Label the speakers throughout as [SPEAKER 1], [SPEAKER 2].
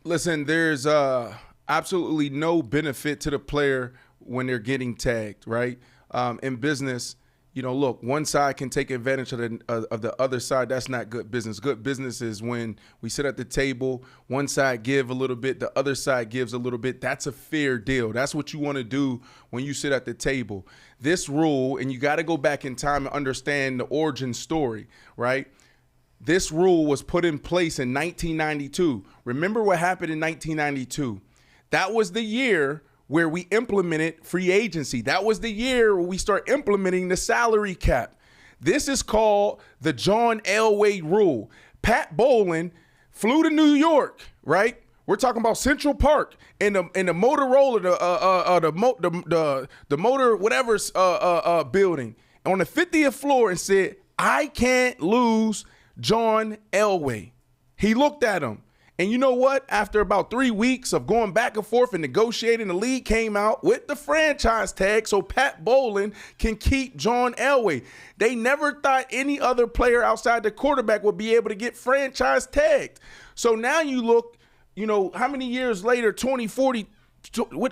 [SPEAKER 1] Listen, there's absolutely no benefit to the player when they're getting tagged, right? In business, look, one side can take advantage of the other side. That's not good business. Good business is when we sit at the table, one side give a little bit, the other side gives a little bit. That's a fair deal. That's what you want to do when you sit at the table. This rule, and you got to go back in time and understand the origin story, right? This rule was put in place in 1992. Remember what happened in 1992? That was the year where we implemented free agency. That was the year where we start implementing the salary cap. This is called the John Elway rule. Pat Bowlen flew to New York, right? We're talking about Central Park in the Motorola, the motor whatever's building on the 50th floor and said, "I can't lose John Elway." He looked at him. And you know what? After about 3 weeks of going back and forth and negotiating, the league came out with the franchise tag so Pat Bowlen can keep John Elway. They never thought any other player outside the quarterback would be able to get franchise tagged. So now you look, how many years later, 2040,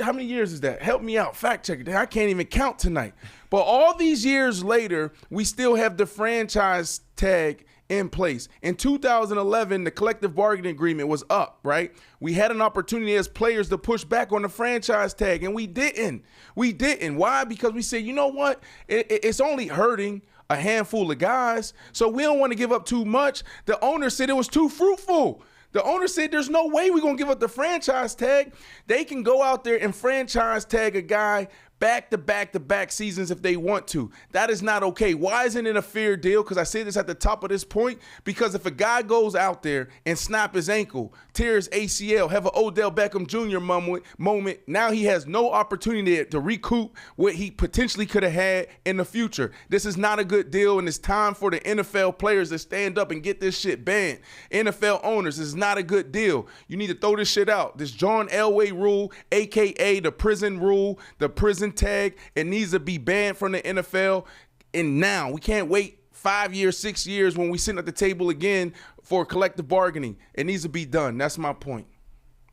[SPEAKER 1] how many years is that? Help me out. Fact check it. I can't even count tonight. But all these years later, we still have the franchise tag in place. In 2011, the collective bargaining agreement was up, right? We had an opportunity as players to push back on the franchise tag, and we didn't. Why? Because we said, you know what? It's only hurting a handful of guys, so we don't want to give up too much. The owner said it was too fruitful. The owner said there's no way we're going to give up the franchise tag. They can go out there and franchise tag a guy back-to-back-to-back seasons if they want to. That is not okay. Why isn't it a fair deal? Because I say this at the top of this point. Because if a guy goes out there and snap his ankle, tear his ACL, have an Odell Beckham Jr. moment, now he has no opportunity to recoup what he potentially could have had in the future. This is not a good deal, and it's time for the NFL players to stand up and get this shit banned. NFL owners, this is not a good deal. You need to throw this shit out. This John Elway rule, a.k.a. the prison rule, the prison tag, it needs to be banned from the NFL. And now we can't wait 5 years, 6 years when we sit at the table again for collective bargaining. It needs to be done. That's my point.